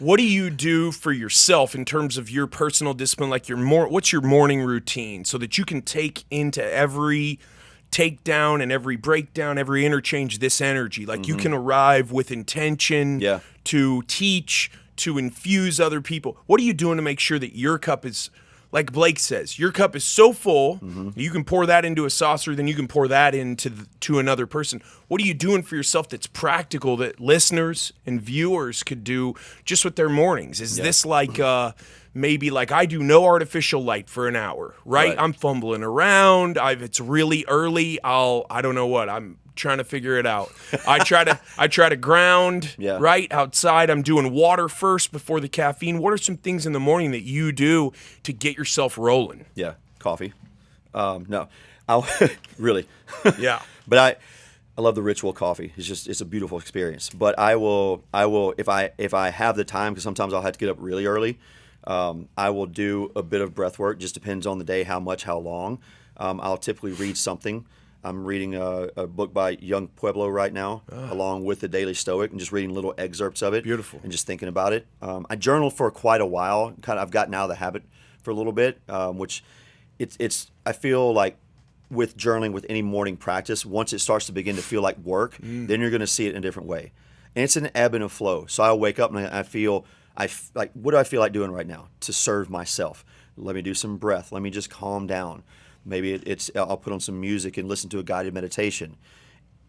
What do you do for yourself in terms of your personal discipline? Like what's your morning routine so that you can take into every takedown and every breakdown, every interchange, this energy? Like you can arrive with intention to teach, to infuse other people. What are you doing to make sure that your cup is, like Blake says, your cup is so full, you can pour that into a saucer, then you can pour that to another person. What are you doing for yourself that's practical that listeners and viewers could do just with their mornings? Is this like maybe like I do no artificial light for an hour, right? I'm fumbling around. It's really early. I don't know what. I'm trying to figure it out. I try to ground right outside. I'm doing water first before the caffeine. What are some things in the morning that you do to get yourself rolling? Yeah, coffee. No, I'll really. Yeah, but I love the ritual coffee. It's a beautiful experience. But I will if I have the time, because sometimes I'll have to get up really early. I will do a bit of breath work. Just depends on the day, how much, how long. I'll typically read something. I'm reading a book by Young Pueblo right now, along with the Daily Stoic, and just reading little excerpts of it. Beautiful. And just thinking about it. I journaled for quite a while. I've gotten out of the habit for a little bit, which I feel like with journaling, with any morning practice, once it starts to begin to feel like work, then you're going to see it in a different way. And it's an ebb and a flow. So I'll wake up and I feel like, what do I feel like doing right now to serve myself? Let me do some breath. Let me just calm down. Maybe I'll put on some music and listen to a guided meditation.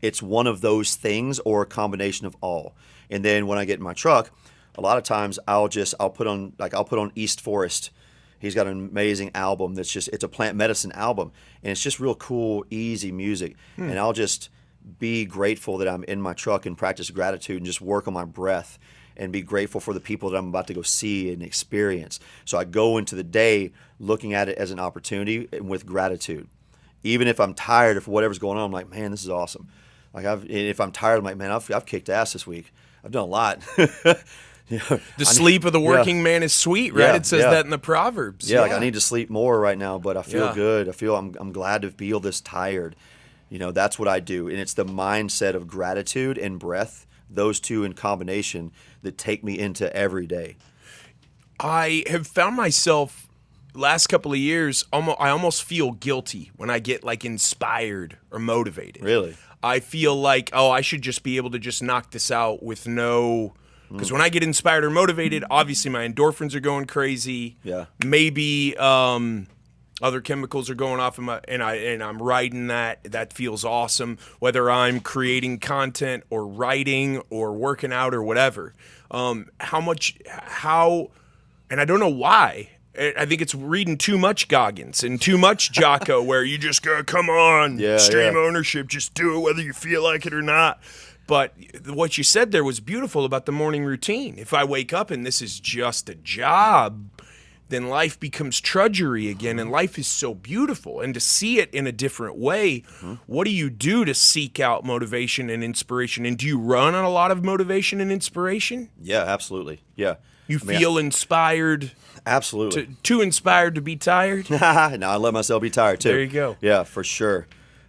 It's one of those things or a combination of all. And then when I get in my truck, a lot of times I'll put on East Forest. He's got an amazing album it's a plant medicine album, and it's just real cool, easy music. And I'll just be grateful that I'm in my truck and practice gratitude and just work on my breath and be grateful for the people that I'm about to go see and experience. So I go into the day looking at it as an opportunity and with gratitude. Even if I'm tired of whatever's going on, I'm like, man, this is awesome. If I'm tired, I'm like, man, I've kicked ass this week. I've done a lot. The sleep of the working man is sweet, right? It says that in the Proverbs. Yeah, like I need to sleep more right now, but I feel good. I feel I'm glad to feel this tired. That's what I do. And it's the mindset of gratitude and breath, those two in combination, that take me into every day. I have found myself last couple of years, I almost feel guilty when I get like inspired or motivated. Really? I feel like, I should just be able to just knock this out with no... Because when I get inspired or motivated, obviously my endorphins are going crazy. Yeah. Maybe other chemicals are going off, and I'm riding that. That feels awesome. Whether I'm creating content or writing or working out or whatever. And I don't know why. I think it's reading too much Goggins and too much Jocko, where you just go, come on, stream ownership, just do it whether you feel like it or not. But what you said there was beautiful about the morning routine. If I wake up and this is just a job, then life becomes drudgery again, and life is so beautiful. And to see it in a different way, what do you do to seek out motivation and inspiration? And do you run on a lot of motivation and inspiration? Yeah, absolutely. Yeah. You feel inspired? Absolutely. Too inspired to be tired? No, I let myself be tired too. There you go. Yeah, for sure.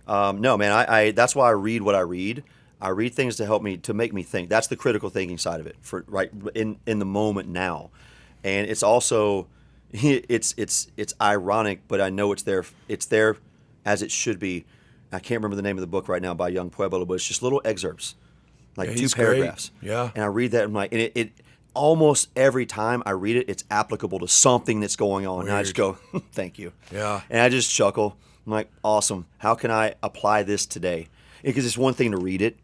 No, man, I that's why I read what I read. I read things to help me, to make me think. That's the critical thinking side of it, for right in the moment now. And it's also it's ironic, but I know it's there as it should be. I can't remember the name of the book right now by Young Pueblo, but it's just little excerpts, like 2 paragraphs. Great. Yeah. And I read that and it almost every time I read it, it's applicable to something that's going on. Weird. And I just go, thank you. Yeah. And I just chuckle. I'm like, awesome. How can I apply this today? Because it's one thing to read it.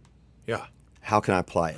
Yeah. How can I apply it?